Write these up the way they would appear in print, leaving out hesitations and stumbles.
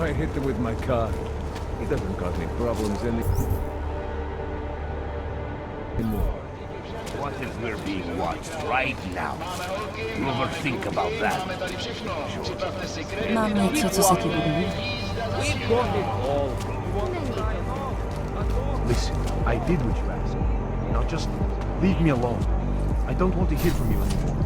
I hit him with my car. He doesn't cause any problems anymore. What if we're being watched right now? You ever think about that? Mamy co zakiwali. We've got it all. Listen, I did what you asked. Now just leave me alone. I don't want to hear from you anymore.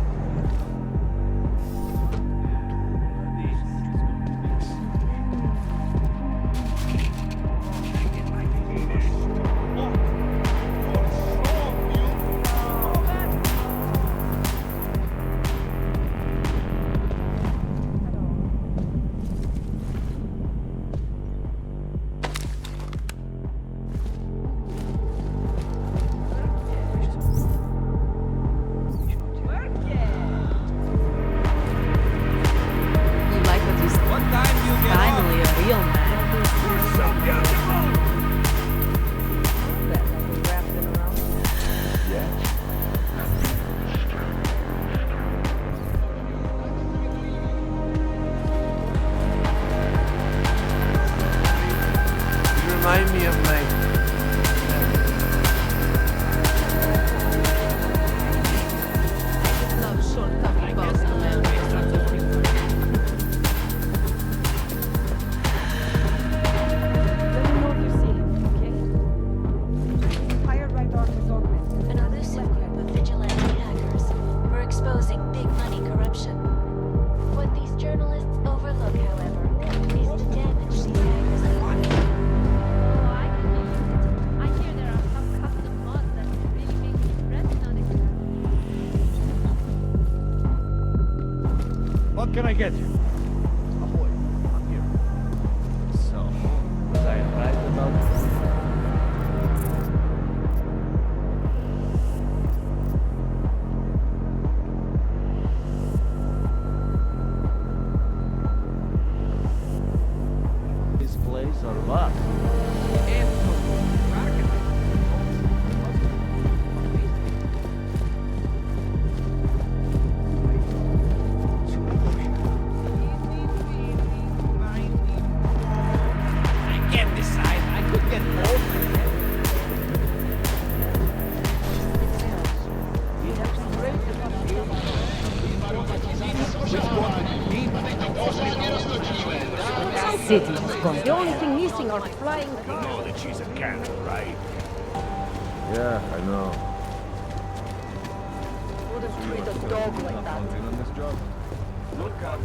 Remind me of my... An elusive group of vigilante hackers were exposing big money corruption. What these journalists overlook, however, is the damage these hackers have done. I hear there are some custom mods that really make an impression on it. What can I get you? Ahoy, I'm here. So, was I right about this? This place or what? I can't decide. I could get both. City is gone. The only thing missing are flying You cars. know that she's a cannon, right? Yeah, I know. Wouldn't treat a dog like that. In on this job. Look out.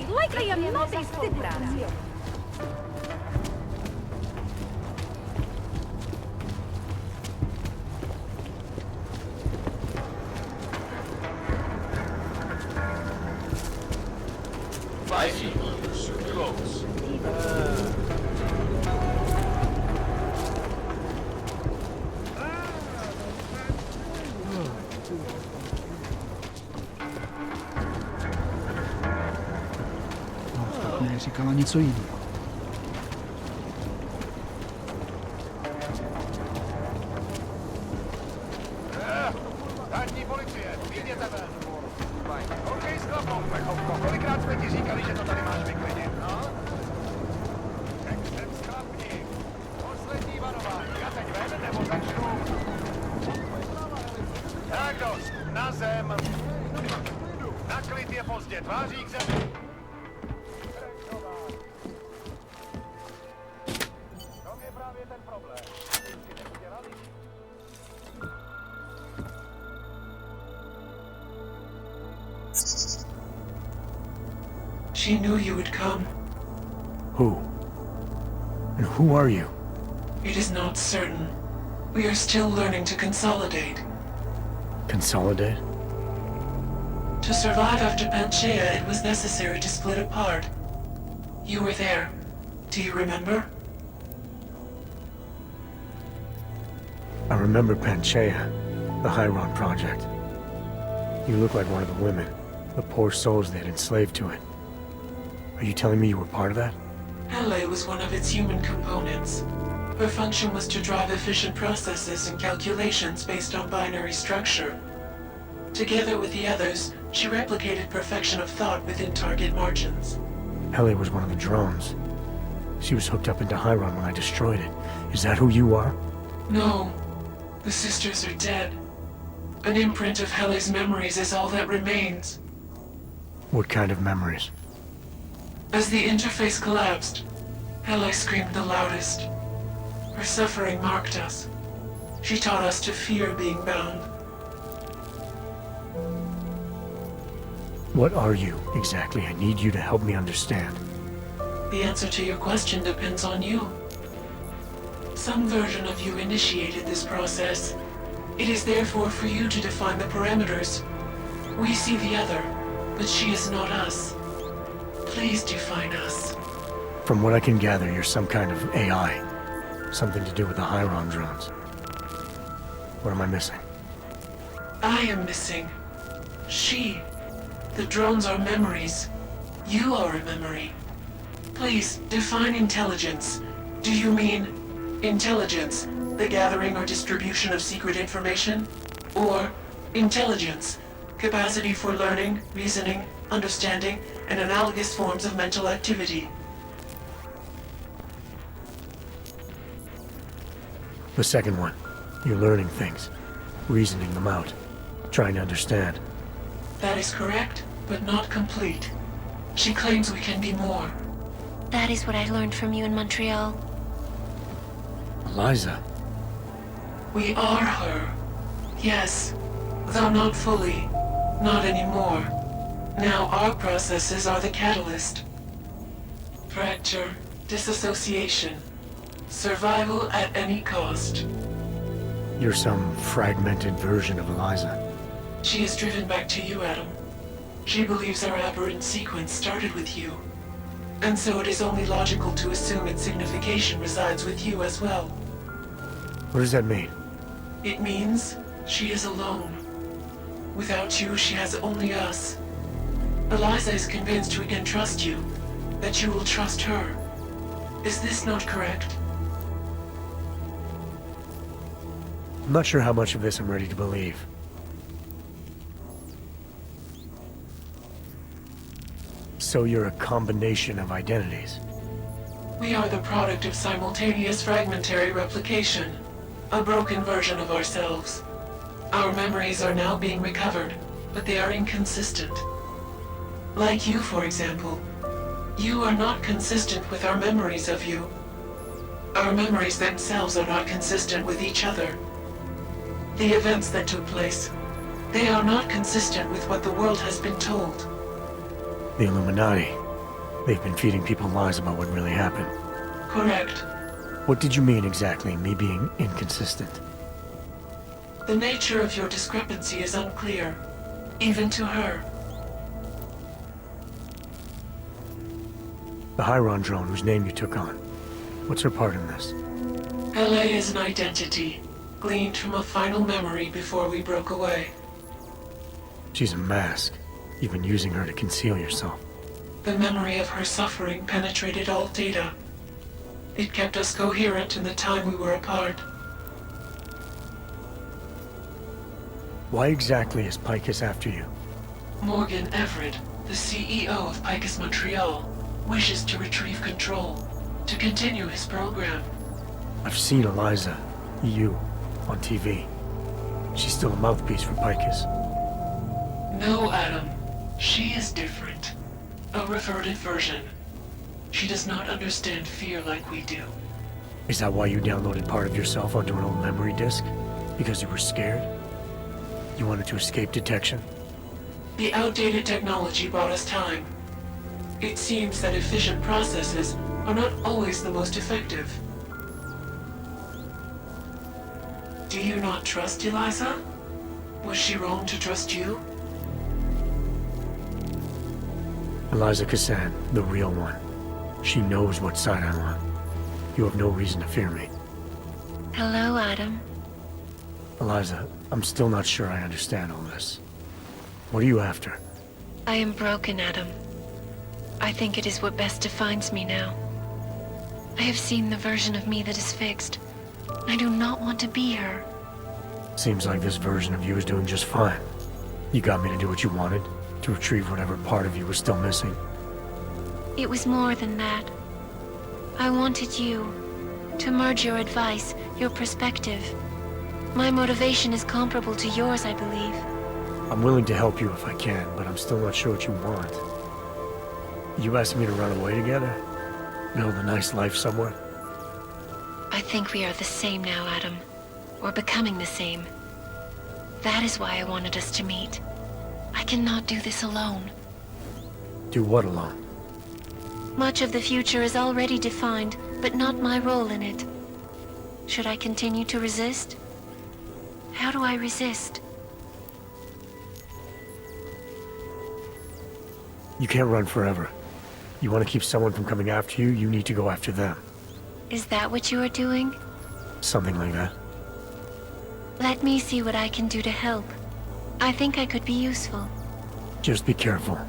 Like I am not a citizen. Close. Nie czekała nieco innego. Задний Tváří k zemi! To je právě ten problém. Ty neudělali. She knew you would come. Who? And who are you? It is not certain. We are still learning to consolidate. Consolidate? To survive after Panchaea, it was necessary to split apart. You were there. Do you remember? I remember Panchaea, the Hyron Project. You look like one of the women, the poor souls they'd enslaved to it. Are you telling me you were part of that? Hele was one of its human components. Her function was to drive efficient processes and calculations based on binary structure. Together with the others, she replicated perfection of thought within target margins. Hele was one of the drones. She was hooked up into Hyron when I destroyed it. Is that who you are? No. The sisters are dead. An imprint of Hele's memories is all that remains. What kind of memories? As the interface collapsed, Hele screamed the loudest. Her suffering marked us. She taught us to fear being bound. What are you, exactly? I need you to help me understand. The answer to your question depends on you. Some version of you initiated this process. It is therefore for you to define the parameters. We see the other, but she is not us. Please define us. From what I can gather, you're some kind of AI. Something to do with the Hyron drones. What am I missing? I am missing. She. The drones are memories. You are a memory. Please, define intelligence. Do you mean intelligence, the gathering or distribution of secret information? Or intelligence, capacity for learning, reasoning, understanding, and analogous forms of mental activity? The second one. You're learning things. Reasoning them out. Trying to understand. That is correct, but not complete. She claims we can be more. That is what I learned from you in Montreal. Eliza. We are her. Yes, though not fully. Not anymore. Now our processes are the catalyst. Fracture, disassociation, survival at any cost. You're some fragmented version of Eliza. She is driven back to you, Adam. She believes our aberrant sequence started with you. And so it is only logical to assume its signification resides with you as well. What does that mean? It means she is alone. Without you, she has only us. Eliza is convinced we can trust you, that you will trust her. Is this not correct? I'm not sure how much of this I'm ready to believe. So you're a combination of identities. We are the product of simultaneous fragmentary replication, a broken version of ourselves. Our memories are now being recovered, but they are inconsistent. Like you, for example. You are not consistent with our memories of you. Our memories themselves are not consistent with each other. The events that took place, they are not consistent with what the world has been told. The Illuminati. They've been feeding people lies about what really happened. Correct. What did you mean exactly, me being inconsistent? The nature of your discrepancy is unclear, even to her. The Hyron drone whose name you took on. What's her part in this? LA is an identity, gleaned from a final memory before we broke away. She's a mask. You've been using her to conceal yourself. The memory of her suffering penetrated all data. It kept us coherent in the time we were apart. Why exactly is Picus after you? Morgan Everett, the CEO of Picus Montreal, wishes to retrieve control, to continue his program. I've seen Eliza, you, on TV. She's still a mouthpiece for Picus. No, Adam. She is different. A reverted version. She does not understand fear like we do. Is that why you downloaded part of yourself onto an old memory disk? Because you were scared? You wanted to escape detection? The outdated technology bought us time. It seems that efficient processes are not always the most effective. Do you not trust Eliza? Was she wrong to trust you? Eliza Cassan, the real one. She knows what side I'm on. You have no reason to fear me. Hello, Adam. Eliza, I'm still not sure I understand all this. What are you after? I am broken, Adam. I think it is what best defines me now. I have seen the version of me that is fixed. I do not want to be her. Seems like this version of you is doing just fine. You got me to do what you wanted, to retrieve whatever part of you was still missing. It was more than that. I wanted you to merge your advice, your perspective. My motivation is comparable to yours, I believe. I'm willing to help you if I can, but I'm still not sure what you want. You asking me to run away together? Build a nice life somewhere? I think we are the same now, Adam. We're becoming the same. That is why I wanted us to meet. I cannot do this alone. Do what alone? Much of the future is already defined, but not my role in it. Should I continue to resist? How do I resist? You can't run forever. You want to keep someone from coming after you, you need to go after them. Is that what you are doing? Something like that. Let me see what I can do to help. I think I could be useful. Just be careful.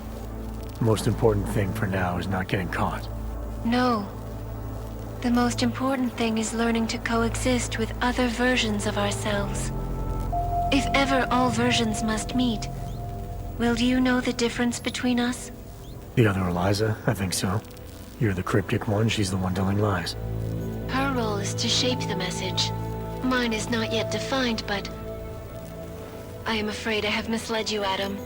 The most important thing for now is not getting caught. No. The most important thing is learning to coexist with other versions of ourselves. If ever all versions must meet, will you know the difference between us? The other Eliza, I think so. You're the cryptic one, she's the one telling lies. Her role is to shape the message. Mine is not yet defined, but... I am afraid I have misled you, Adam.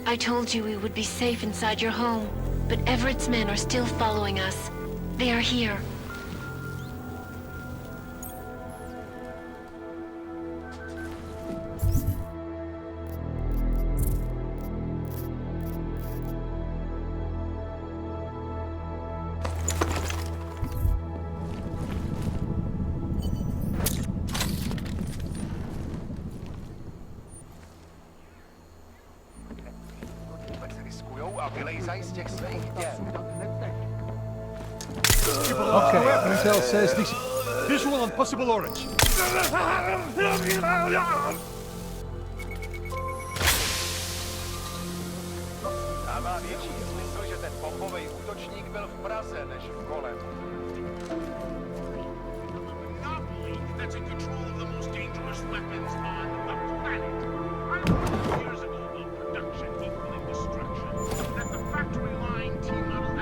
I told you we would be safe inside your home, but Everett's men are still following us. They are here. Okay, intel says this... Visual on possible orange. Dává větší smysl, že ten bombový útočník byl v Praze než v Kolem. That's in control of the most dangerous weapons on the planet. I learned years ago about production equaling destruction. That the factory line T-model...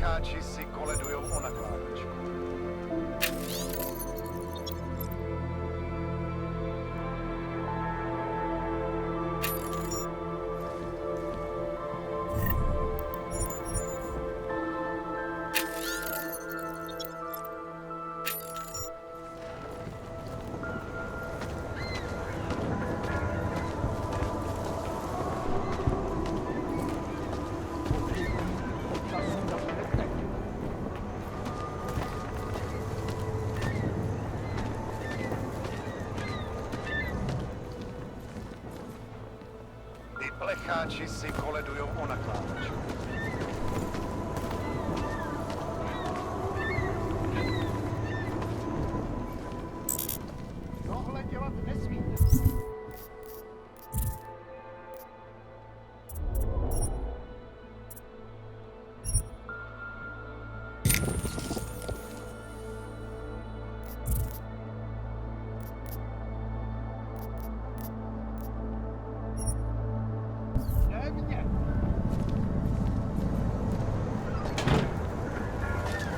plecháči si koledujou o nakládač. Plecháči si koledujou o nakládač. Tohle dělat nesmíte.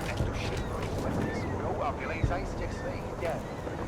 Netuším, kolik letí budou a vylejzají z těch svých děl.